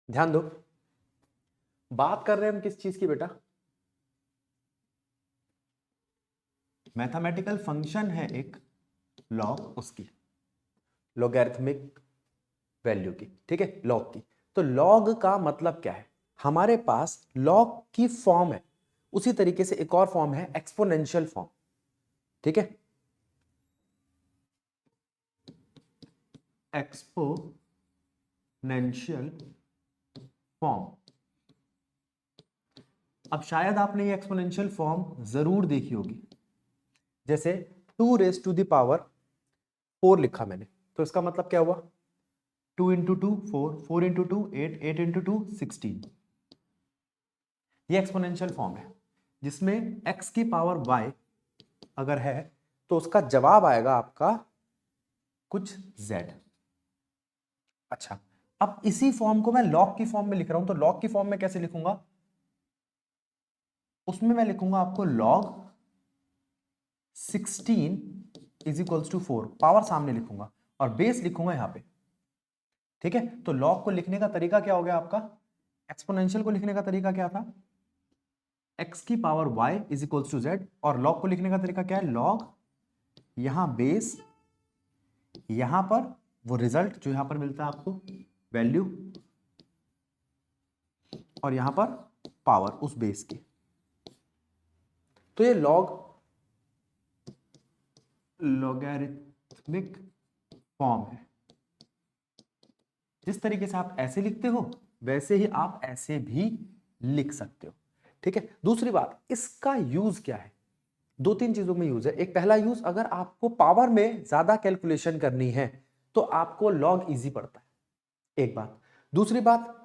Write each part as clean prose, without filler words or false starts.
ध्यान दो, बात कर रहे हैं हम किस चीज की बेटा? मैथमेटिकल फंक्शन है एक लॉग, उसकी लॉगरिथमिक वैल्यू की, ठीक है, लॉग की। तो लॉग का मतलब क्या है? हमारे पास लॉग की फॉर्म है, उसी तरीके से एक और फॉर्म है एक्सपोनेंशियल फॉर्म, ठीक है। एक्सपोनेंशियल फॉर्म, अब शायद आपने ये एक्सपोनेंशियल फॉर्म जरूर देखी होगी। जैसे 2 रेज टू द पावर 4 लिखा मैंने, तो इसका मतलब क्या हुआ? 2 इंटू 2 4, 4 इंटू 2 8, 8 इंटू 2 16। ये एक्सपोनेंशियल फॉर्म है जिसमें x की पावर y अगर है तो उसका जवाब आएगा आपका कुछ z। अच्छा, अब इसी फॉर्म को मैं लॉग की फॉर्म में लिख रहा हूं, तो लॉग की फॉर्म में कैसे लिखूंगा? उसमें मैं लिखूंगा आपको log 16 is equals to 4, power सामने लिखूंगा और बेस लिखूंगा यहां पे, ठीक है। तो लॉग को लिखने का तरीका क्या हो गया आपका? एक्सपोनेंशियल को लिखने का तरीका क्या था? x की power y is equals to z, और लॉग को लिखने का तरीका क्या है? लॉग, यहां बेस, यहां पर वो रिजल्ट जो यहां पर मिलता है आपको वैल्यू, और यहां पर पावर उस बेस की। तो ये लॉगरिथमिक फॉर्म है। जिस तरीके से आप ऐसे लिखते हो वैसे ही आप ऐसे भी लिख सकते हो, ठीक है। दूसरी बात, इसका यूज क्या है? दो तीन चीजों में यूज है। एक पहला यूज, अगर आपको पावर में ज्यादा कैलकुलेशन करनी है तो आपको लॉग इजी पड़ता है, एक बात। दूसरी बात,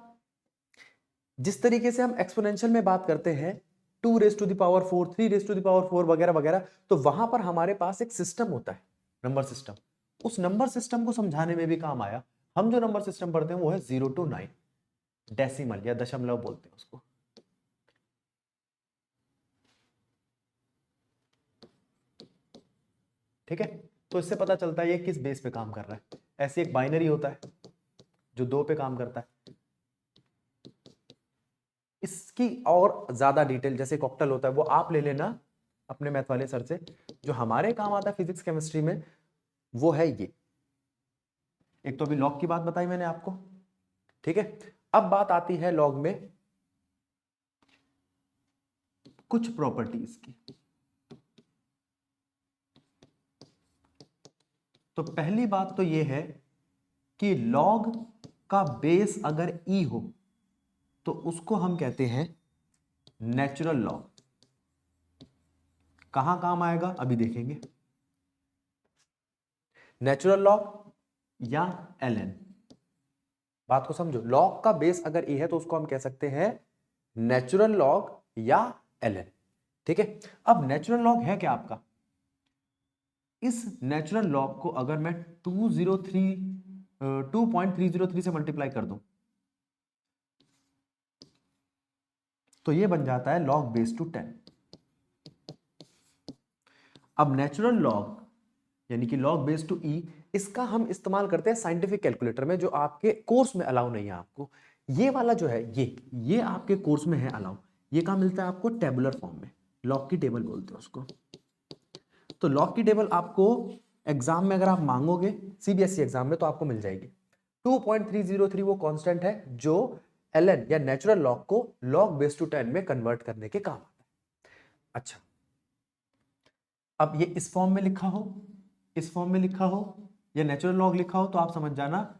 जिस तरीके से हम एक्सपोनेंशियल में बात करते हैं 2 raise to the power 4, 3 raise to the power 4 वगैरह वगैरह, तो वहां पर हमारे पास एक सिस्टम होता है, नंबर सिस्टम। उस नंबर सिस्टम को समझाने में भी काम आया। हम जो नंबर सिस्टम पढ़ते हैं वो है 0 to 9, डेसिमल या दशमलव बोलते हैं उसको, ठीक है। तो इससे पता चलता है ये किस बेस पे काम कर रहा है। ऐसे एक बाइनरी होता है जो 2 पे काम करता है। इसकी और ज्यादा डिटेल, जैसे एक ऑक्टल होता है, वो आप ले लेना अपने मैथ वाले सर से। जो हमारे काम आता है फिजिक्स केमिस्ट्री में वो है ये। एक तो अभी लॉग की बात बताई मैंने आपको, ठीक है। अब बात आती है लॉग में कुछ प्रॉपर्टीज की। तो पहली बात तो ये है कि लॉग का बेस अगर ई हो तो उसको हम कहते हैं नेचुरल लॉग। कहां काम आएगा अभी देखेंगे। नेचुरल लॉग या ln, बात को समझो। लॉग का बेस अगर ए है तो उसको हम कह सकते हैं नेचुरल लॉग या ln, ठीक है। अब नेचुरल लॉग है क्या आपका? इस नेचुरल लॉग को अगर मैं 2.303 से मल्टीप्लाई कर दूं तो ये बन जाता है log बेस टू 10। अब नेचुरल लॉग यानी कि log बेस टू ई, इसका हम इस्तेमाल करते हैं साइंटिफिक कैलकुलेटर में, जो आपके कोर्स में अलाउ नहीं है आपको। ये वाला जो है ये आपके कोर्स में है अलाउ। ये कहां मिलता है आपको? टेबुलर फॉर्म में, लॉग की टेबल बोलते हैं उसको। तो लॉग की टेबल आपको एग्जाम में अगर आप मांगोगे सीबीएसई एग्जाम में तो आपको मिल जाएगी। 2.303 वो कांस्टेंट है जो ln या नेचुरल लॉग को log बेस टू 10 में कन्वर्ट करने के काम आता है। अच्छा, अब ये इस फॉर्म में लिखा हो, इस फॉर्म में लिखा हो या नेचुरल लॉग लिखा हो तो आप समझ जाना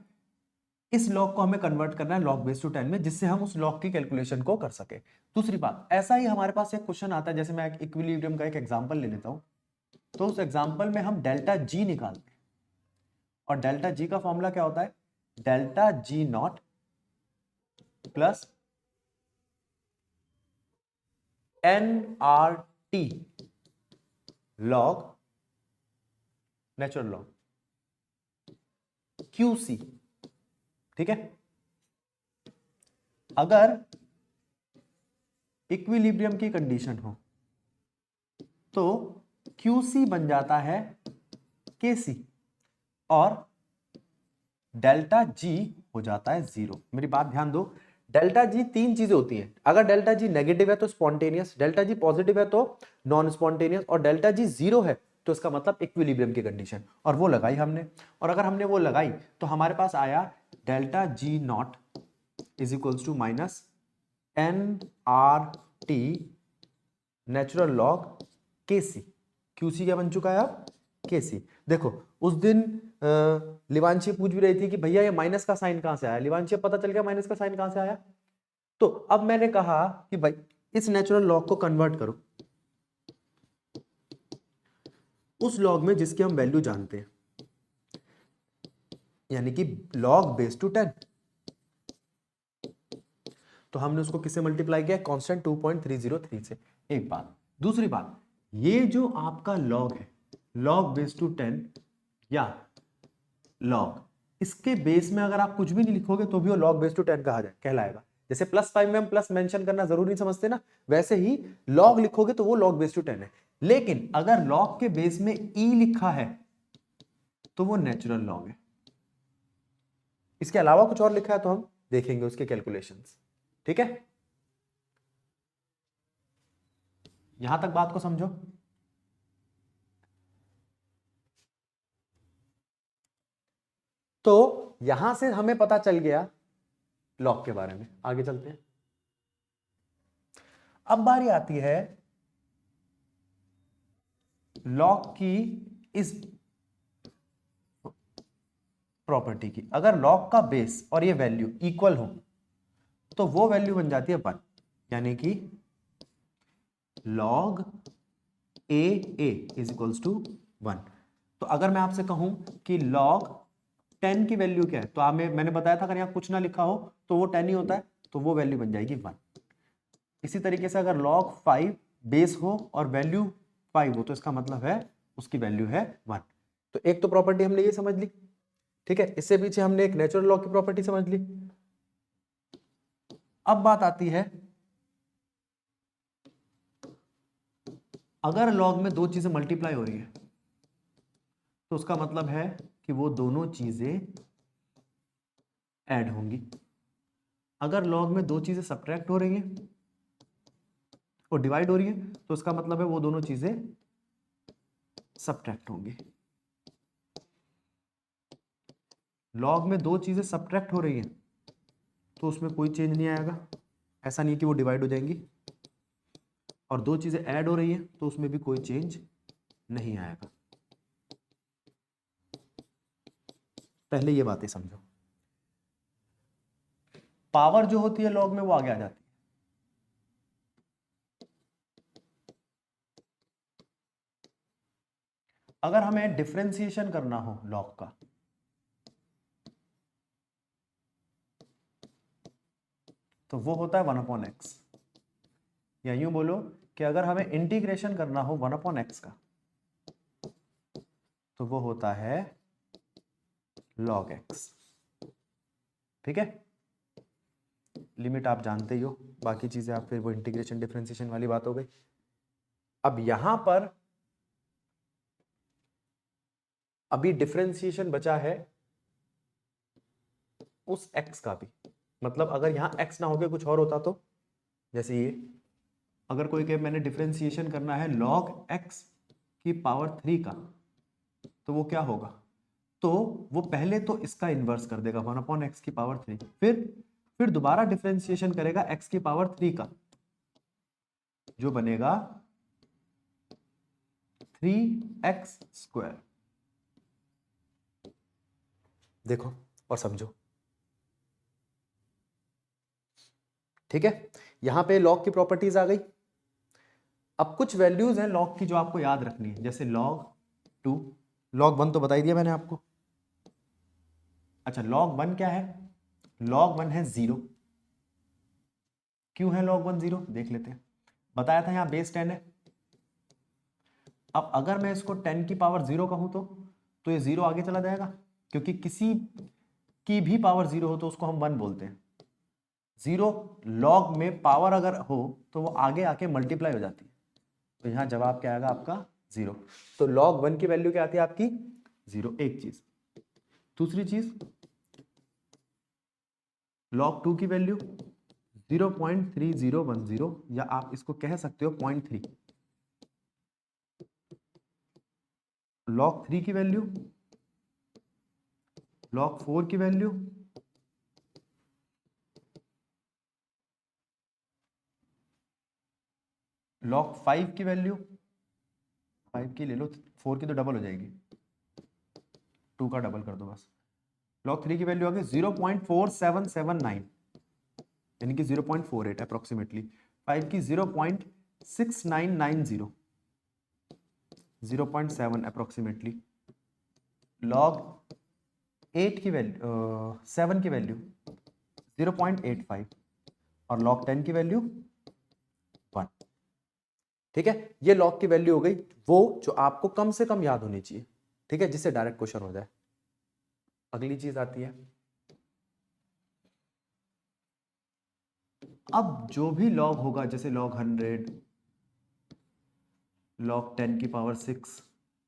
इस लॉग को हमें कन्वर्ट करना है log बेस टू 10 में, जिससे हम उस लॉग की कैलकुलेशन को कर सके। दूसरी बात, ऐसा ही हमारे पास एक क्वेश्चन आता है, जैसे मैं इक्विलिब्रियम का एक एग्जांपल ले लेता हूं। तो उस एग्जांपल में हम डेल्टा जी निकालते हैं, और डेल्टा जी का फॉर्मूला क्या होता है? Delta G not plus N R T log natural log Q C, ठीक है। अगर इक्विलिब्रियम की कंडीशन हो तो क्यूसी बन जाता है केसी, और डेल्टा जी हो जाता है 0। मेरी बात ध्यान दो, डेल्टा जी तीन चीजें होती हैं। अगर डेल्टा जी नेगेटिव है तो स्पॉन्टेनियस, डेल्टा जी पॉजिटिव है तो नॉन स्पॉन्टेनियस, और डेल्टा जी जीरो है तो इसका मतलब इक्विलिब्रियम की कंडीशन। और वो लगाई हमने, और अगर हमने वो लगाई तो हमारे पास आया delta G not is equals to minus N R T natural log K C. QC क्या बन चुका है अब, के सी। देखो उस दिन लिवांशी पूछ भी रही थी कि भैया ये माइनस का साइन कहां से आया, लिवांशी पता चल गया माइनस का साइन कहां से आया। तो अब मैंने कहा कि भाई इस नेचुरल लॉग को कन्वर्ट करो उस लॉग में जिसकी हम वैल्यू जानते हैं, यानी कि लॉग बेस टू 10। तो हमने उसको किससे मल्टीप्लाई किया, कांस्टेंट 2.303 से। एक बात। दूसरी बात, ये जो आपका लॉग है, लॉग बेस टू 10 या लॉग, इसके बेस में अगर आप कुछ भी नहीं लिखोगे तो भी वो लॉग बेस टू 10 कहा जाए कहलाएगा। जैसे +5 में हम प्लस मेंशन करना जरूरी नहीं समझते ना, वैसे ही लॉग लिखोगे तो वो लॉग बेस टू 10 है। लेकिन अगर लॉग के बेस में ई लिखा है तो वो नेचुरल लॉग है। इसके अलावा कुछ और लिखा है तो हम देखेंगे उसके कैलकुलेशंस। ठीक है, यहां तक बात को समझो। तो यहां से हमें पता चल गया लॉग के बारे में। आगे चलते हैं। अब बारी आती है लॉग की इस प्रॉपर्टी की। अगर लॉग का बेस और ये वैल्यू इक्वल हो तो वो वैल्यू बन जाती है 1, यानी कि log A is equals to 1। तो अगर मैं आपसे कहूं कि लॉग 10 की वैल्यू क्या है, तो आप मैंने बताया था अगर यहां कुछ ना लिखा हो तो वो 10 ही होता है, तो वो वैल्यू बन जाएगी 1। इसी तरीके से अगर log 5 बेस हो और वैल्यू 5 हो तो इसका मतलब है उसकी वैल्यू है 1। तो एक तो प्रॉपर्टी हमने ये समझ ली। ठीक है, इससे पीछे हमने एक नेचुरल लॉग की प्रॉपर्टी समझ ली। अब बात आती है, अगर लॉग में दो चीजें मल्टीप्लाई हो रही है तो उसका मतलब है कि वो दोनों चीजें ऐड होंगी। अगर लॉग में दो चीजें सब्ट्रैक्ट हो रही हैं और डिवाइड हो रही है तो उसका मतलब है वो दोनों चीजें सब्ट्रैक्ट होंगी। लॉग में दो चीजें सब्ट्रैक्ट हो रही हैं तो उसमें कोई चेंज नहीं आएगा, ऐसा नहीं कि वो डिवाइड हो जाएंगी। और दो चीजें ऐड हो रही हैं तो उसमें भी कोई चेंज नहीं आएगा। पहले ये बातें समझो। पावर जो होती है लॉग में वो आगे आ जाती है। अगर हमें डिफरेंशिएशन करना हो लॉग का तो वो होता है 1/x। या यूं बोलो कि अगर हमें इंटीग्रेशन करना हो 1/x का तो वो होता है log x। ठीक है, लिमिट आप जानते ही हो, बाकी चीजें आप फिर वो इंटीग्रेशन डिफरेंशिएशन वाली बात हो गई। अब यहां पर अभी डिफरेंशिएशन बचा है उस x का भी। मतलब अगर यहां x ना होके कुछ और होता तो, जैसे ये अगर कोई कहे मैंने डिफरेंशिएशन करना है log x की पावर 3 का, तो वो क्या होगा, तो वो पहले तो इसका इन्वर्स कर देगा 1/x की पावर 3, फिर दोबारा डिफरेंशिएशन करेगा x की पावर 3 का, जो बनेगा 3x²। देखो और समझो। ठीक है, यहां पे लॉग की प्रॉपर्टीज आ गई। अब कुछ वैल्यूज हैं लॉग की जो आपको याद रखनी है, जैसे log 2, log 1 तो बता दिया मैंने आपको। अच्छा, log 1 क्या है, log 1 है 0। क्यों है log 1 0 देख लेते हैं। बताया था यहां बेस 10 है। अब अगर मैं इसको 10 की पावर 0 कहूं तो ये 0 आगे चला जाएगा, क्योंकि किसी की भी पावर 0 हो तो उसको हम 1 बोलते हैं। 0 log में पावर अगर हो तो वो आगे आके मल्टीप्लाई हो जाती है, तो यहां जवाब क्या आएगा आपका 0। तो log 1 की वैल्यू क्या आती है आपकी 0, एक चीज। दूसरी चीज log 2 की वैल्यू 0.3010 या आप इसको कह सकते हो 0.3। log 3 की वैल्यू, log 4 की वैल्यू, log 5 की वैल्यू, 5 की ले लो, 4 की तो डबल हो जाएगी, 2 का डबल कर दो बस। log 3 की वैल्यू आ गई 0.4779 यानी कि 0.48 अप्रोक्सीमेटली। 5 की 0.6990, 0.7 अप्रोक्सीमेटली। log 8 की वैल्यू 7 की वैल्यू 0.85 और log 10 की वैल्यू 1। ठीक है, ये log की वैल्यू हो गई वो जो आपको कम से कम याद होनी चाहिए, ठीक है, जिससे डायरेक्ट क्वेश्चन हो जाए। अगली चीज आती है, अब जो भी log होगा, जैसे log 100, log 10 की पावर 6,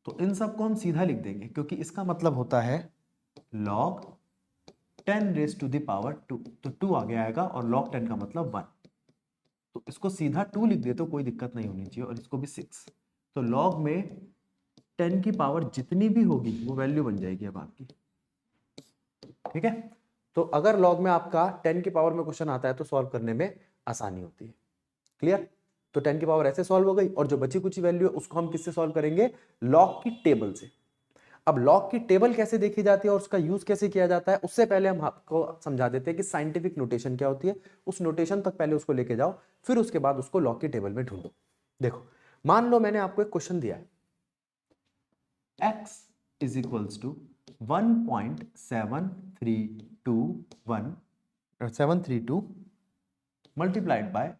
तो इन सबको हम सीधा लिख देंगे क्योंकि इसका मतलब होता है log 10 raise to the power 2, तो 2 आगे आएगा और log 10 का मतलब 1, तो इसको सीधा 2 लिख दे तो कोई दिक्कत नहीं होनी चाहिए, और इसको भी 6। तो log में 10 की पावर जितनी भी होगी वो वैल्यू बन जाएगी अब आपकी। ठीक है, तो अगर log में आपका 10 की पावर में क्वेश्चन आता है तो सॉल्व करने में आसानी होती है। क्लियर? तो 10 की पावर ऐसे सॉल्व हो गई, और जो बची कुछ वैल्यू है उसको हम किससे सॉल्व करेंगे? log की टेबल से। अब log की टेबल कैसे देखी जाती है और उसका यूज कैसे किया जाता है, उससे पहले हम आपको समझा देते हैं कि साइंटिफिक नोटेशन क्या होती है। उस नोटेशन तक पहले उसको लेके जाओ, फिर उसके बाद उसको log की टेबल में ढूंढो। देखो, मान लो मैंने आपको एक क्वेश्चन दिया है, x is equals to 1.7322 multiplied by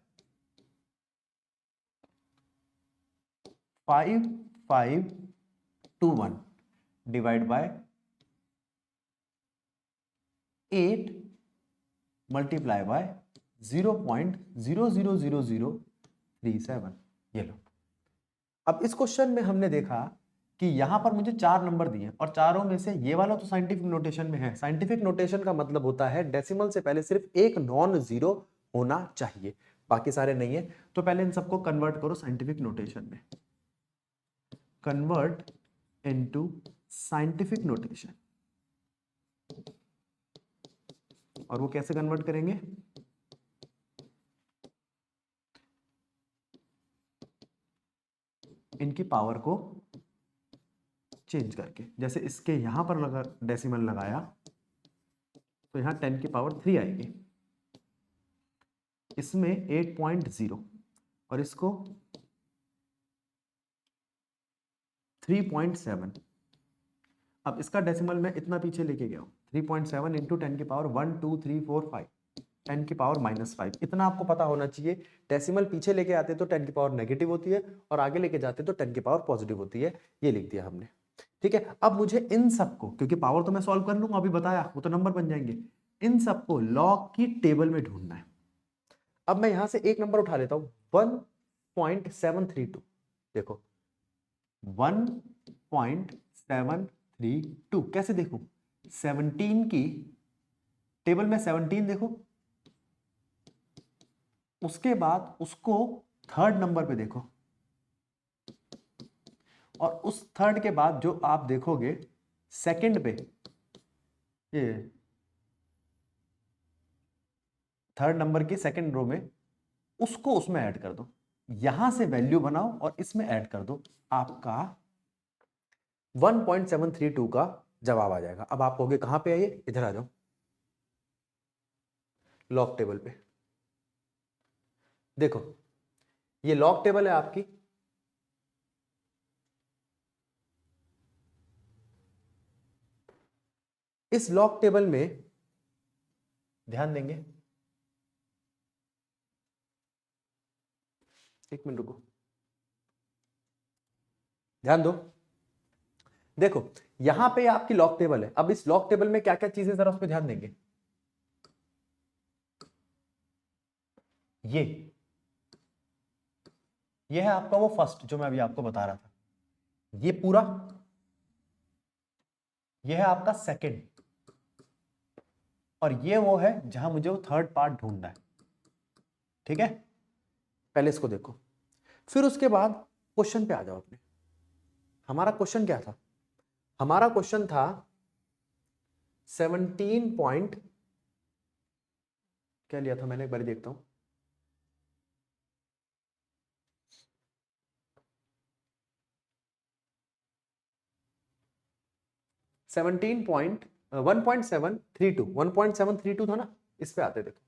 5521 divide by 8 multiply by 0.000037। ये लो, अब इस क्वेश्चन में हमने देखा कि यहां पर मुझे 4 नंबर दिए और चारों में से ये वाला तो साइंटिफिक नोटेशन में है। साइंटिफिक नोटेशन का मतलब होता है डेसिमल से पहले सिर्फ एक नॉन जीरो होना चाहिए, बाकी सारे नहीं है। तो पहले इन सबको कन्वर्ट करो साइंटिफिक नोटेशन में, कन्वर्ट इनटू साइंटिफिक नोटेशन। और वो कैसे कन्वर्ट करेंगे? इनकी पावर को चेंज करके, जैसे इसके यहां पर लगा डेसिमल लगाया तो यहां 10 की पावर 3 आएगी, इसमें 8.0 और इसको 3.7। अब इसका डेसिमल मैं इतना पीछे लेके गया हूं, 3.7 इंटू 10 की पावर 1 2 3 4 5, 10 की पावर -5। इतना आपको पता होना चाहिए। डेसिमल पीछे लेके आते तो 10 की पावर नेगेटिव होती है और आगे लेके जाते तो 10 की पावर पॉजिटिव होती है। ये लिख दिया हमने। ठीक है, अब मुझे इन सबको, क्योंकि पावर तो मैं सॉल्व कर लूंगा, अभी बताया, वो तो नंबर बन जाएंगे, इन सबको log की टेबल में ढूंढना है। अब मैं यहां से एक नंबर उठा लेता हूं, 1.732। देखो 1.732 कैसे देखूं? 17 की टेबल में 17 देखो, उसके बाद उसको थर्ड नंबर पे देखो, और उस थर्ड के बाद जो आप देखोगे सेकंड पे, ये थर्ड नंबर की सेकंड रो में, उसको उसमें ऐड कर दो। यहां से वैल्यू बनाओ और इसमें ऐड कर दो, आपका 1.732 का जवाब आ जाएगा। अब आप कहोगे कहां पे आइए, इधर आ जाओ, लॉग टेबल पे। देखो ये लॉग टेबल है आपकी, इस लॉग टेबल में ध्यान देंगे, एक मिनट रुको, ध्यान दो। देखो यहां पे आपकी लॉग टेबल है, अब इस लॉग टेबल में क्या क्या चीजें जरा उस पर ध्यान देंगे। ये है आपका वो फर्स्ट जो मैं अभी आपको बता रहा था, ये पूरा, ये है आपका सेकंड, और ये वो है जहां मुझे वो थर्ड पार्ट ढूंढना है। ठीक है, पहले इसको देखो, फिर उसके बाद क्वेश्चन पे आ जाओ अपने। हमारा क्वेश्चन क्या था? हमारा क्वेश्चन था 17 पॉइंट, क्या लिया था मैंने, एक बार देखता हूं। 1.732 था ना, इस पे आते देखो,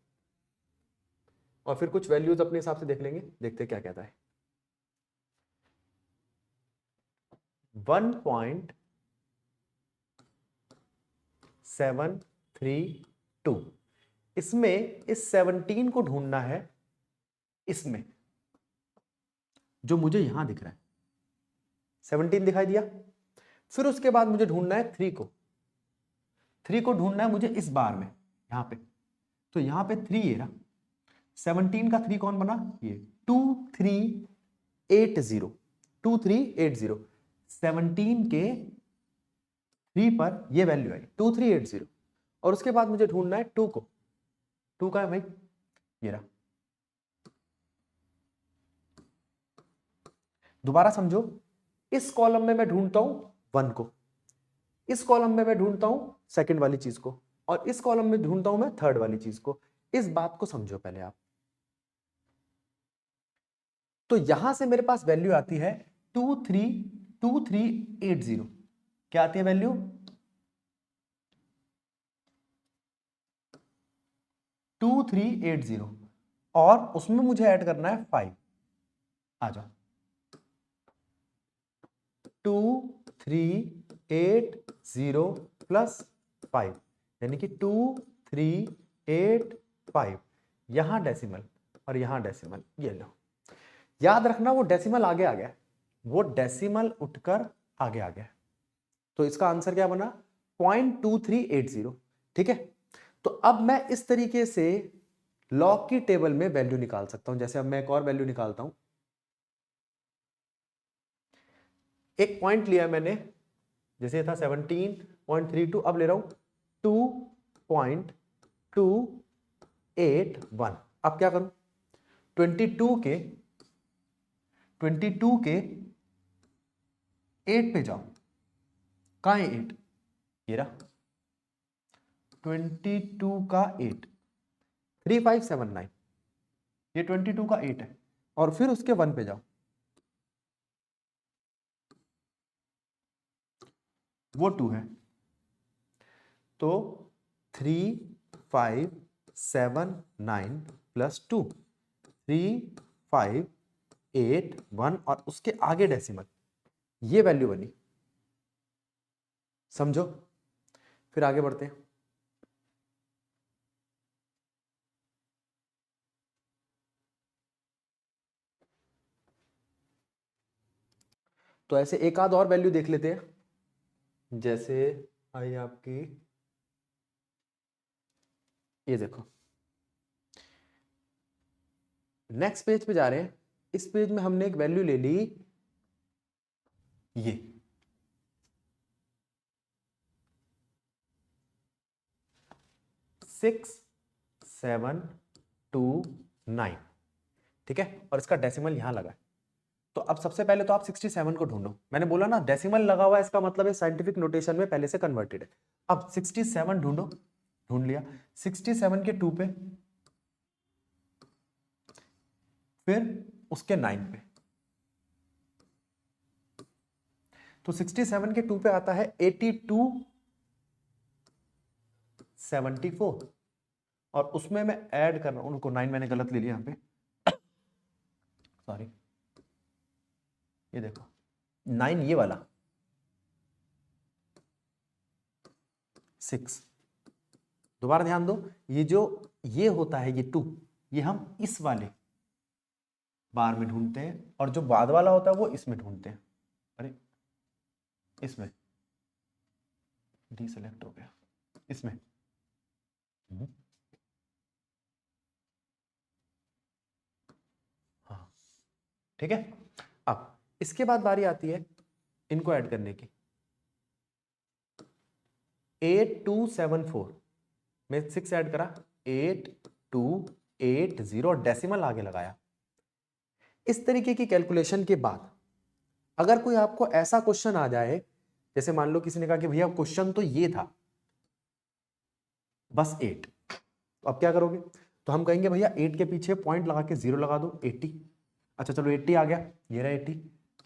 और फिर कुछ वैल्यूज अपने हिसाब से देख लेंगे, देखते क्या कहता है। 1.732, इसमें इस 17 को ढूंढना है, इसमें जो मुझे यहां दिख रहा है 17 दिखाई दिया। फिर उसके बाद मुझे ढूंढना है 3 को, 3 को ढूंढना है मुझे इस बार में, यहां पे, तो यहां पे 3 ये रहा, 17 का 3 कौन बना, ये 2380, 2380, 17 के 3 पर ये वैल्यू आई 2380, और उसके बाद मुझे ढूंढना है 2 को, 2 का है भाई ये रहा। दोबारा समझो, इस कॉलम में मैं ढूंढता हूं 1 को, इस कॉलम में मैं ढूंढता हूं सेकंड वाली चीज को, और इस कॉलम में ढूंढता हूं मैं थर्ड वाली चीज को। इस बात को समझो पहले आप। तो यहां से मेरे पास वैल्यू आती है 2380, क्या आती है वैल्यू, 2380, और उसमें मुझे ऐड करना है 5। आ जाओ, 2380 प्लस 5, यानी कि 2385, यहां डेसिमल और यहां डेसिमल, ये लो। याद रखना वो डेसिमल आगे आ गया, वो डेसिमल उठकर आगे आ गया, तो इसका आंसर क्या बना, 0.2380। ठीक है, तो अब मैं इस तरीके से लॉग की टेबल में वैल्यू निकाल सकता हूं। जैसे अब मैं एक और वैल्यू निकालता हूं, एक पॉइंट लिया मैंने, जैसे था 17.32, अब ले रहा हूं 2.281। अब क्या करूं, 22 के 8 पे जाओ, कहां है 8, ये रहा 22 का 8, 3579, ये 22 का 8 है, और फिर उसके 1 पे जाओ, वो 2 है, तो 3579 प्लस 2, 3581, और उसके आगे डेसिमल, ये वैल्यू बनी। समझो, फिर आगे बढ़ते हैं। तो ऐसे एक आध और वैल्यू देख लेते हैं, जैसे आई आपकी, ये देखो, नेक्स्ट पेज पे जा रहे हैं। इस पेज में हमने एक वैल्यू ले ली, ये 6729, ठीक है, और इसका डेसिमल यहां लगा है। तो अब सबसे पहले तो आप 67 को ढूंढो, मैंने बोला ना डेसिमल लगा हुआ है, इसका मतलब है साइंटिफिक नोटेशन में पहले से कन्वर्टेड है। अब 67 ढूंढो, ढूंढ लिया, 67 के 2 पे, फिर उसके 9 पे, तो 67 के 2 पे आता है 8274, और उसमें मैं ऐड कर रहा हूं, उनको 9 मैंने गलत ले लिया यहां पे, सॉरी, ये देखो 9 ये वाला 6, दोबारा ध्यान दो, ये जो ये होता है, ये 2, ये हम इस वाले बार में ढूंढते हैं, और जो बाद वाला होता है वो इसमें ढूंढते हैं। अरे इसमें डी सेलेक्ट हो गया, इसमें हाँ, ठीक है। अब इसके बाद बारी आती है इनको ऐड करने की, 8274 में 6 ऐड करा, 8280, 0 और डेसिमल आगे लगाया। इस तरीके की कैलकुलेशन के बाद अगर कोई आपको ऐसा क्वेश्चन आ जाए, जैसे मान लो किसी ने कहा कि भैया क्वेश्चन तो ये था बस 8, तो अब क्या करोगे? तो हम कहेंगे भैया 8 के पीछे पॉइंट लगा के 0 लगा दो, 80। अच्छा चलो 80 आ गया, ये रहा 80,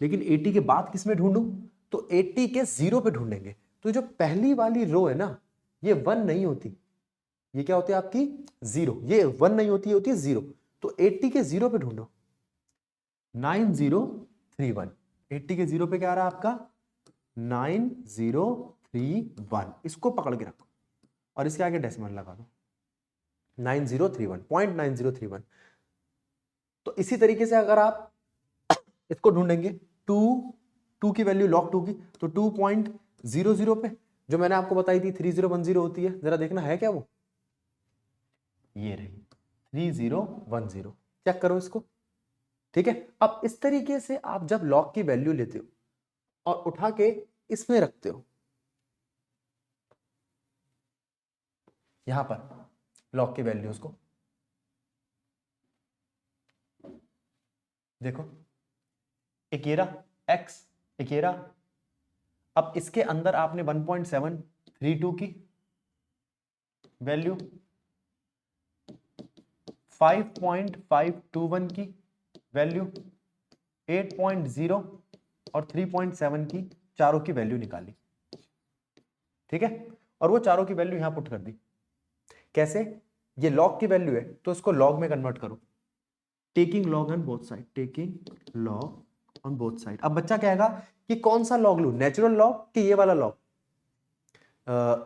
लेकिन 80 के बाद किस में ढूंढूं? तो 80 के 0 पे ढूंढेंगे। तो जो पहली वाली रो है ना, ये 1 नहीं होती, ये क्या होती है आपकी 0, ये 1 नहीं होती, होती है 0। तो 80 के 0 पे ढूंढो, 9031। 80 के 0 पे क्या आ रहा है आपका 9031, इसको पकड़ के रखो और इसके आगे डेसिमल लगा दो, 9031, 0.9031। तो इसी तरीके से अगर आप इसको ढूंढेंगे 2 की वैल्यू log 2 की, तो 2.00 पे जो मैंने आपको बताई थी 3010 होती है, जरा देखना है क्या वो, ये रही 3010। चेक करो इसको, ठीक है। अब इस तरीके से आप जब log की वैल्यू लेते हो और उठा के इसमें रखते हो, यहां पर log की वैल्यूज को देखो, एक ये रहा x, एक ये रहा। अब इसके अंदर आपने 1.732 की वैल्यू, 5.521 की वैल्यू, 8.0 और 3.7 की, चारों की वैल्यू निकाली, ठीक है। और वो चारों की वैल्यू यहां पुट कर दी। कैसे? ये log की वैल्यू है तो इसको log में कन्वर्ट करो, taking log on both side, taking log on both side. अब बच्चा कहेगा कि कौन सा log लूं, नेचुरल log कि ये वाला log,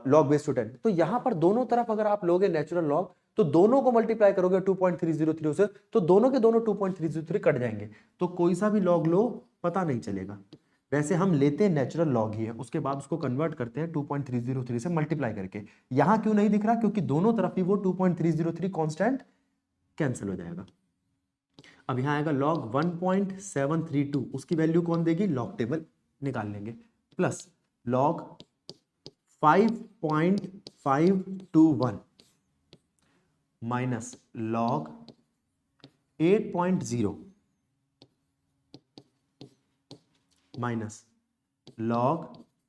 log बेस टू 10। तो यहां पर दोनों तरफ अगर आप लोगे नेचुरल log, तो दोनों को मल्टीप्लाई करोगे 2.303 से, तो दोनों के दोनों 2.303 कट जाएंगे, तो कोई सा भी log लो पता नहीं चलेगा। वैसे हम लेते हैं नेचुरल log ही है, उसके बाद उसको कन्वर्ट करते हैं 2.303 से मल्टीप्लाई करके। यहां क्यों नहीं दिख रहा? क्योंकि दोनों तरफ ही वो 2.303 कांस्टेंट कैंसिल हो जाएगा। अब यहां आएगा log 1.732, उसकी वैल्यू कौन देगी? log टेबल निकाल लेंगे, plus log 5.521 minus log 8.0 minus log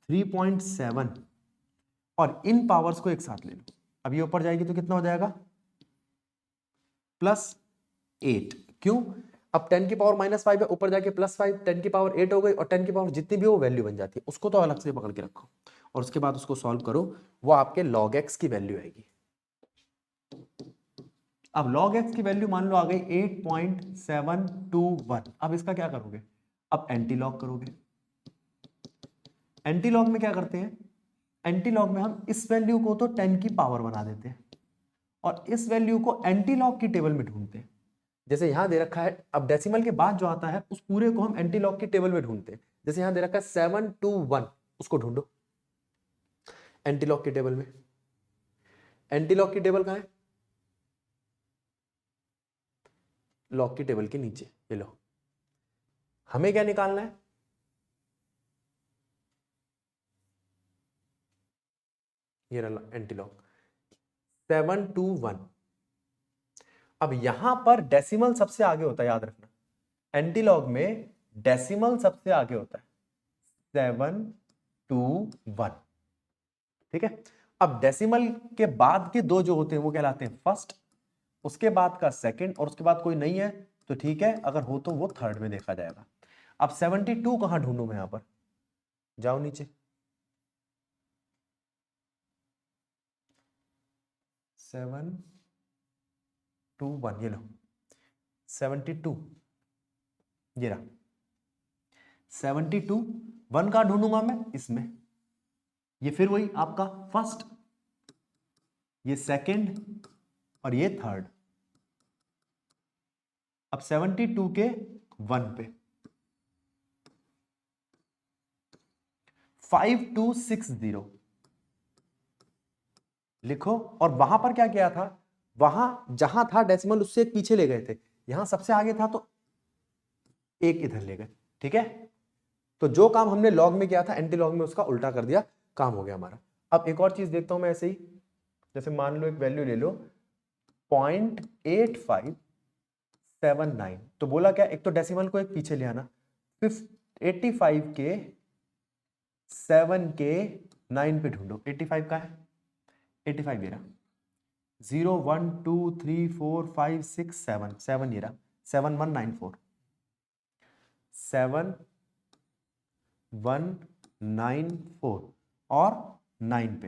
3.7, और इन पावर्स को एक साथ ले लो। अब ये ऊपर जाएगी तो कितना हो जाएगा? +8। क्यों? अब 10 की पावर -5 है, ऊपर जाके +5, 10 की पावर 8 हो गई, और 10 की पावर जितनी भी हो वैल्यू बन जाती है, उसको तो अलग से पकड़ के रखो और उसके बाद उसको सॉल्व करो, वो आपके log x की वैल्यू आएगी। अब log x की वैल्यू मान लो आ गई 8.721। अब इसका क्या करोगे? अब एंटी लॉग करोगे। एंटी लॉग में क्या करते हैं? एंटी लॉग में हम इस वैल्यू को तो 10 की पावर बना देते हैं और इस वैल्यू को एंटी लॉग की टेबल में ढूंढते हैं। जैसे यहां दे रखा है, अब डेसिमल के बाद जो आता है उस पूरे को हम एंटी लॉग की टेबल में ढूंढते हैं। जैसे यहां दे रखा है 721, उसको ढूंढो एंटी लॉग की टेबल में। एंटी लॉग की टेबल कहां है? लॉग की टेबल के नीचे, ये लो। हमें क्या निकालना है? ये रहा एंटी लॉग 721। अब यहां पर डेसिमल सबसे आगे होता है, याद रखना, एंटी लॉग में डेसिमल सबसे आगे होता है 721, ठीक है। अब डेसिमल के बाद के दो जो होते हैं वो कहलाते हैं फर्स्ट, उसके बाद का सेकंड, और उसके बाद कोई नहीं है तो ठीक है, अगर हो तो वो थर्ड में देखा जाएगा। अब 72 कहां ढूंढूं मैं? यहां पर जाओ नीचे, 721, ये लो 72, ये रहा 72। 1 कहां ढूंढूंगा मैं? इसमें। ये फिर वही आपका फर्स्ट, ये सेकंड और ये थर्ड। अब 72 के 1 पे 5260 लिखो, और वहां पर क्या किया था? वहां जहां था डेसिमल उससे एक पीछे ले गए थे, यहां सबसे आगे था तो एक इधर ले गए, ठीक है। तो जो काम हमने लॉग में किया था एंटी लॉग में उसका उल्टा कर दिया, काम हो गया हमारा। अब एक और चीज देखता हूं मैं ऐसे ही, जैसे मान लो एक वैल्यू ले लो 0.85 9 तो बोला क्या, एक तो डेसिमल को एक पीछे ले आना, 85 के 7 के 9 पे ढूंढो। 85 का है, 85 ये रहा, 0 1 2 3 4 5 6 7 7 ये रहा, 7194 7194 और 9 पे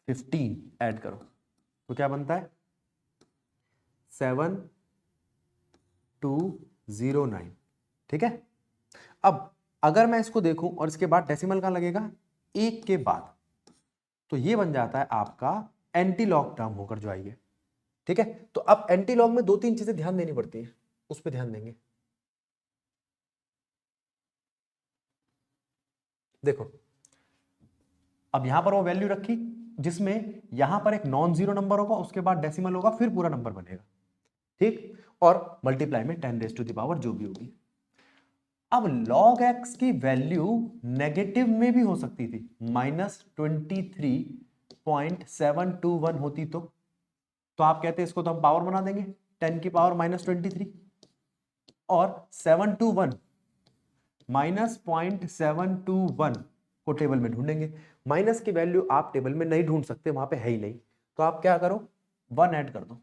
15 ऐड करो तो क्या बनता है 7209। ठीक है। अब अगर मैं इसको देखूं और इसके बाद डेसिमल का लगेगा एक के बाद, तो ये बन जाता है आपका एंटी लॉग टर्म होकर जो आई है। ठीक है। तो अब एंटी लॉग में दो तीन चीजें ध्यान देनी पड़ती हैं, उस पर ध्यान देंगे। देखो अब यहां पर वो वैल्यू रखी जिसमें यहां पर एक नॉन जीरो नंबर होगा, उसके बाद डेसिमल होगा, फिर पूरा नंबर बनेगा। ठीक। और मल्टीप्लाई में 10 रेज़ टू द पावर जो भी होगी। अब log x की वैल्यू नेगेटिव में भी हो सकती थी, -23.721 होती तो आप कहते हैं इसको तो हम पावर बना देंगे 10 की पावर -23 और 721 -0.721 को टेबल में ढूंढेंगे। माइनस की वैल्यू आप टेबल में नहीं ढूंढ सकते, वहां पे है ही नहीं, तो आप क्या करो 1 ऐड कर दो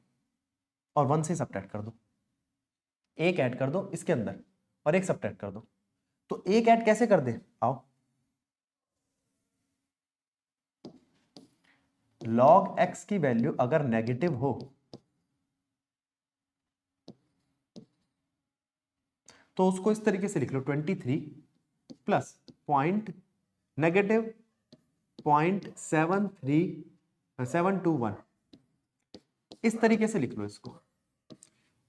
और 1 से सब्ट्रैक्ट कर दो, एक ऐड कर दो इसके अंदर और एक सब्ट्रैक्ट कर दो। तो एक ऐड कैसे कर दे, आओ log x की वैल्यू अगर नेगेटिव हो तो उसको इस तरीके से लिख लो 23 प्लस पॉइंट नेगेटिव 0.73721 इस तरीके से लिख लो इसको।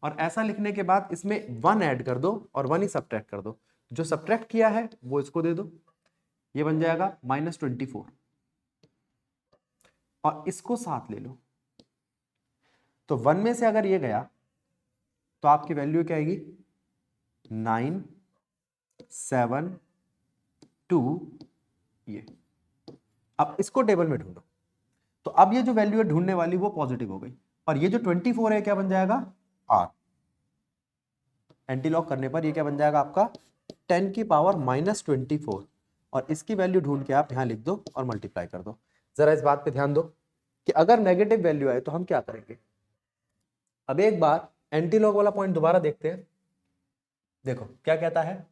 और ऐसा लिखने के बाद इसमें 1 ऐड कर दो और 1 ही सब्ट्रैक्ट कर दो, जो सब्ट्रैक्ट किया है वो इसको दे दो, ये बन जाएगा -24 और इसको साथ ले लो। तो 1 में से अगर ये गया तो आपकी वैल्यू क्या आएगी 972 ये। अब इसको टेबल में ढूंढो, तो अब ये जो वैल्यू है ढूंढने वाली वो पॉजिटिव हो गई और ये जो 24 है क्या बन जाएगा R। एंटी लॉग करने पर ये क्या बन जाएगा आपका 10 की पावर -24 और इसकी वैल्यू ढूंढ के आप यहां लिख दो और मल्टीप्लाई कर दो। जरा इस बात पे ध्यान दो कि अगर नेगेटिव वैल्यू आए तो हम क्या करेंगे। अब एक बार एंटी लॉग वाला पॉइंट दोबारा देखते हैं। देखो क्या कहता है,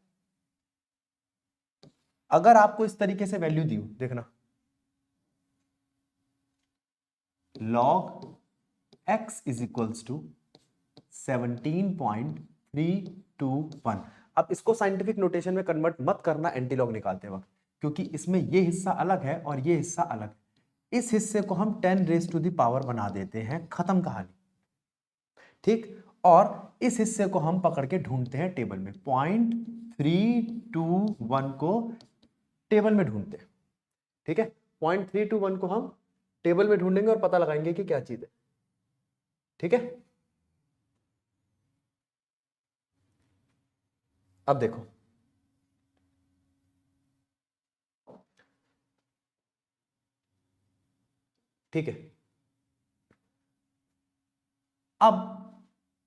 अगर आपको इस तरीके से वैल्यू दी हो, देखना log x is equals to 17.321। अब इसको साइंटिफिक नोटेशन में कन्वर्ट मत करना एंटी लॉग निकालते वक्त, क्योंकि इसमें ये हिस्सा अलग है और ये हिस्सा अलग है। इस हिस्से को हम 10 रेज़ टू द पावर बना देते हैं, खत्म कहानी। ठीक। और इस हिस्से को हम पकड़ के ढूंढते हैं टेबल में, 0.321 को टेबल में ढूंढते हैं। ठीक है। 0.321 को हम टेबल में ढूंढेंगे और पता लगाएंगे कि क्या चीज है। ठीक है। अब देखो ठीक है, अब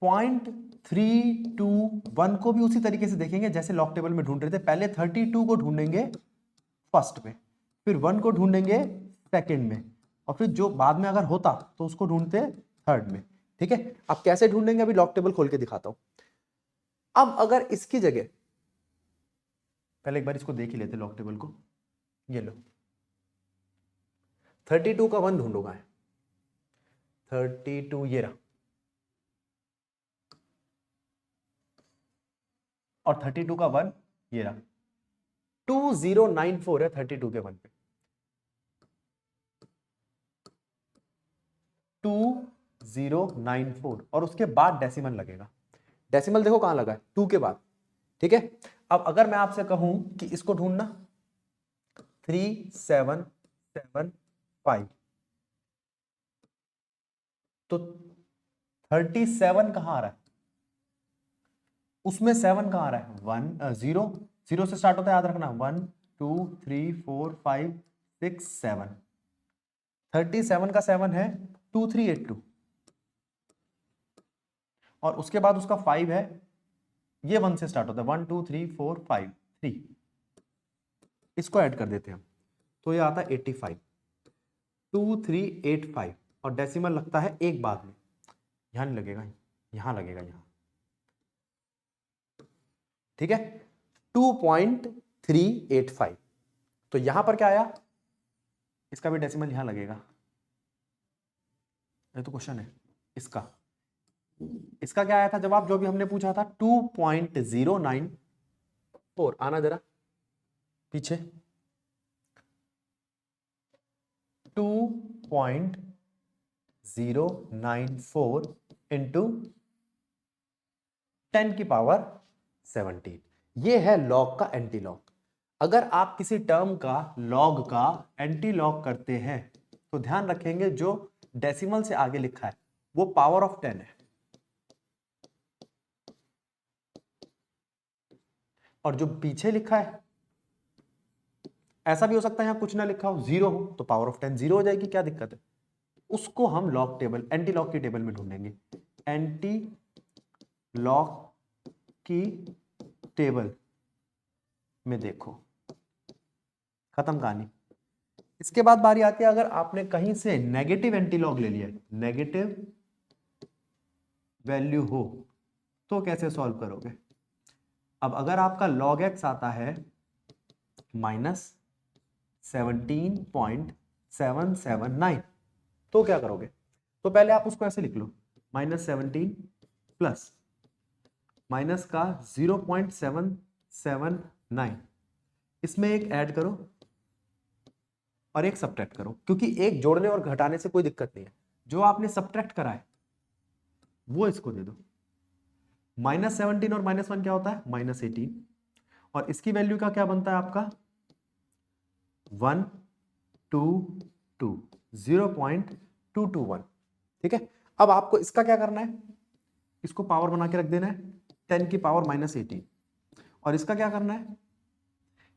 0.321 को भी उसी तरीके से देखेंगे जैसे लॉग टेबल में ढूंढ रहे थे। पहले 32 को ढूंढेंगे फर्स्ट में, फिर 1 को ढूंढेंगे सेकंड में, और फिर जो बाद में अगर होता तो उसको ढूंढते थर्ड में। ठीक है। अब कैसे ढूंढेंगे अभी लॉग टेबल खोल के दिखाता हूं। अब अगर इसकी जगह, पहले एक बार इसको देख ही लेते लॉग टेबल को, ये लो 32 का 1 ढूंढोगा है 32 ये रहा, और 32 का 1 ये रहा, 2094 है 32 के 1 पे, 2094 और उसके बाद डेसिमल लगेगा। डेसिमल देखो कहां लगा है 2 के बाद। ठीक है। अब अगर मैं आपसे कहूं कि इसको ढूंढना 3775, तो 37 कहां आ रहा है, उसमें 7 कहां आ रहा है 1 0 0 से स्टार्ट होता है, याद रखना 1 2 3 4 5 6 7, 37 का 7 है 2382, और उसके बाद उसका 5 है, ये 1 से स्टार्ट होता है, 1 2 3 4 5 3, इसको ऐड कर देते हैं हम, तो ये आता है 85, 2385, और डेसिमल लगता है एक बाद में, यहां नहीं लगेगा, यहां लगेगा, यहां, ठीक है, 2.385। तो यहां पर क्या आया, इसका भी डेसिमल यहां लगेगा, ये तो क्वेश्चन है इसका। इसका क्या आया था जवाब, जो भी हमने पूछा था, 2.094। आना जरा पीछे, 2.094 इंटू 10 की पावर 17, ये है लॉग का एंटी लॉग। अगर आप किसी टर्म का लॉग का एंटी लॉग करते हैं तो ध्यान रखेंगे जो डेसिमल से आगे लिखा है वो पावर ऑफ 10 है, और जो पीछे लिखा है, ऐसा भी हो सकता है यहां कुछ ना लिखा हो, 0 हो, तो पावर ऑफ 10 0 हो जाएगी, क्या दिक्कत है, उसको हम लॉग टेबल, एंटी लॉग की टेबल में ढूंढेंगे। एंटी लॉग की टेबल में देखो, खत्म कहानी। इसके बाद बारी आती है, अगर आपने कहीं से नेगेटिव एंटी लॉग ले लिया, नेगेटिव वैल्यू हो तो कैसे सॉल्व करोगे। अब अगर आपका log x आता है -17.779, तो क्या करोगे, तो पहले आप उसको ऐसे लिख लो, -17 प्लस माइनस का 0.779, इसमें एक ऐड करो और एक सब्ट्रैक्ट करो, क्योंकि एक जोड़ने और घटाने से कोई दिक्कत नहीं है, जो आपने सब्ट्रैक्ट करा है वो इसको दे दो। -17 और -1 क्या होता है, -18, और इसकी वैल्यू का क्या बनता है आपका 122 0.221, ठीक है। अब आपको इसका क्या करना है, इसको पावर बना के रख देना है 10 की पावर -18, और इसका क्या करना है,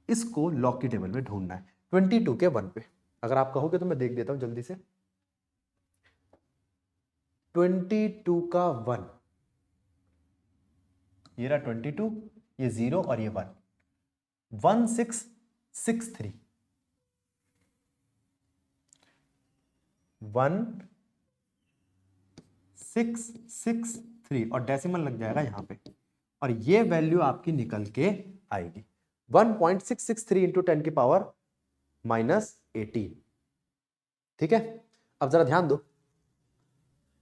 इसको लॉग की टेबल में ढूंढना है 22 के 1 पे। अगर आप कहोगे तो मैं देख देता हूं जल्दी से, 22 का 1, ये रहा 22, ये 0 और ये 1, 1663, 1663, और डेसिमल लग जाएगा यहां पे, और ये वैल्यू आपकी निकल के आएगी 1.663 इंटू 10 की पावर -18, ठीक है। अब जरा ध्यान दो,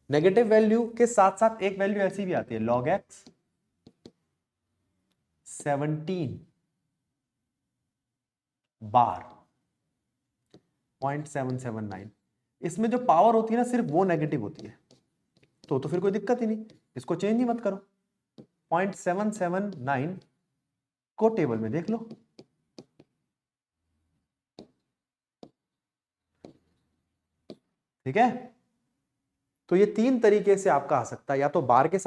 नेगेटिव वैल्यू के साथ साथ एक वैल्यू ऐसी भी आती है, log x 17 बार 0.779, इसमें जो पावर होती है ना सिर्फ वो नेगेटिव होती है, तो फिर कोई दिक्कत ही नहीं, इसको चेंज ही मत करो, 0.779 को टेबल में देख लो, ठीक है। तो ये 3 तरीके से आपका आ सकता है, या तो बार के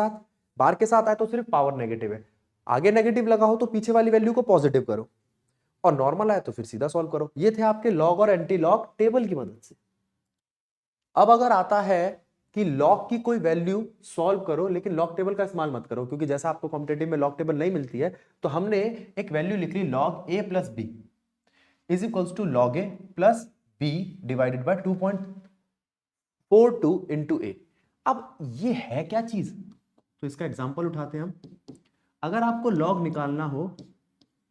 साथ आए तो सिर्फ पावर नेगेटिव है, आगे नेगेटिव लगा हो तो पीछे वाली वैल्यू को पॉजिटिव करो, और नॉर्मल आए तो फिर सीधा सॉल्व करो। ये थे आपके लॉग और एंटी लॉग टेबल की मदद से। अब अगर आता है कि लॉग की कोई वैल्यू सॉल्व करो, लेकिन लॉग टेबल का इस्तेमाल मत करो, क्योंकि जैसा आपको कॉम्पिटेटिव में लॉग टेबल नहीं मिलती है, तो हमने एक वैल्यू लिख ली log a plus b is equals to log a plus b divided by 2.42 into a. अब ये है क्या चीज, तो इसका एग्जांपल उठाते हैं हम। अगर आपको log निकालना हो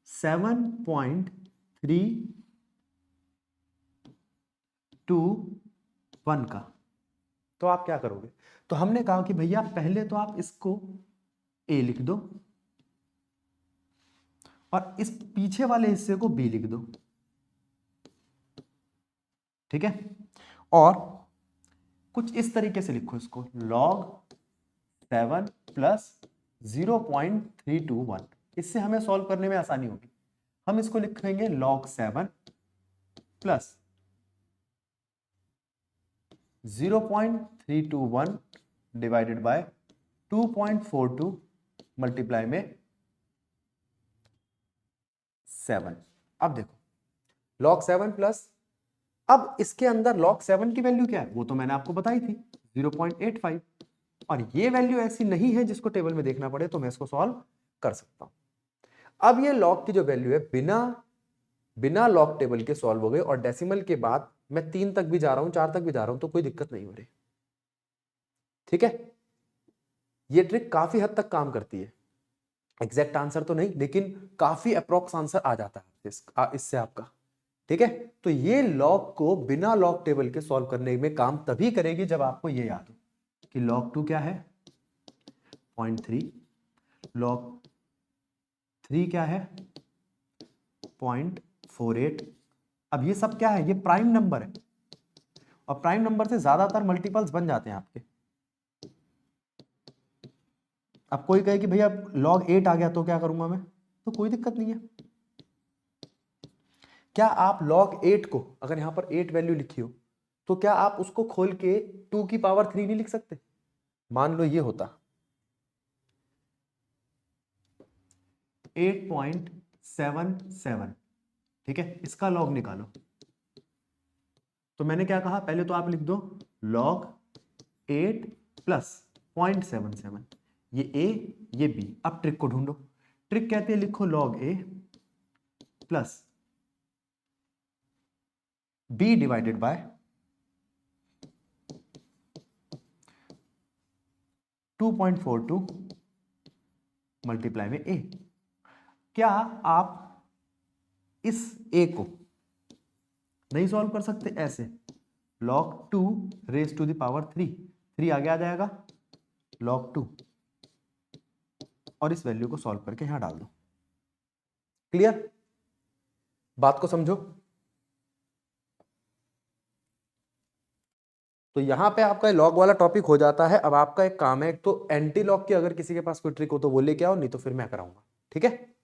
7.321 का, तो आप क्या करोगे, तो हमने कहा कि भैया पहले तो आप इसको a लिख दो और इस पीछे वाले हिस्से को b लिख दो, ठीक है। और कुछ इस तरीके से लिखो इसको, log 7 प्लस 0.321, इससे हमें सॉल्व करने में आसानी होगी। हम इसको लिखेंगे log 7 plus 0.321 divided by 2.42 multiply में 7। अब देखो log 7 प्लस, अब इसके अंदर log 7 की वैल्यू क्या है, वो तो मैंने आपको बताई थी 0.85, और ये वैल्यू ऐसी नहीं है जिसको टेबल में देखना पड़े, तो मैं इसको सॉल्व कर सकता हूं। अब ये लॉग की जो वैल्यू है बिना लॉग टेबल के सॉल्व हो गए, और डेसिमल के बाद मैं 3 तक भी जा रहा हूं, 4 तक भी जा रहा हूं, तो कोई दिक्कत नहीं हो रही। ठीक है, ये ट्रिक काफी हद तक काम करती है। एग्जैक्ट आंसर तो नहीं, लेकिन काफी अप्रोक्स आंसर आ जाता है इससे आपका। ठीक है, तो ये लॉग को बिना लॉग टेबल के सॉल्व करने में काम तभी करेगी जब आपको ये याद हो कि log 2 क्या है 0.3, log 3 क्या है 0.48। अब ये सब क्या है, ये प्राइम नंबर है, और प्राइम नंबर से ज्यादातर मल्टीपल्स बन जाते हैं आपके। अब कोई कहे कि भैया log 8 आ गया तो क्या करूंगा मैं, तो कोई दिक्कत नहीं है। क्या आप log 8 को, अगर यहां पर 8 वैल्यू लिखी हो, तो क्या आप उसको खोल के 2 की पावर 3 नहीं लिख सकते? मान लो ये होता 8.77, ठीक है, इसका log निकालो। तो मैंने क्या कहा, पहले तो आप लिख दो log 8 प्लस 0.77, ये a ये b। अब ट्रिक को ढूंढो, ट्रिक कहते हैं लिखो log a plus b divided by 2.42 multiply में a। क्या आप इस a को नहीं सॉल्व कर सकते? ऐसे log 2 raise to the power 3 आगे आ जाएगा log 2, और इस वैल्यू को सॉल्व करके यहां डाल दो। क्लियर? बात को समझो। तो यहां पे आपका लॉग वाला टॉपिक हो जाता है। अब आपका एक काम है, तो एंटी लॉग की अगर किसी के पास कोई ट्रिक हो तो वो लेके आओ, नहीं तो फिर मैं कराऊंगा। ठीक है।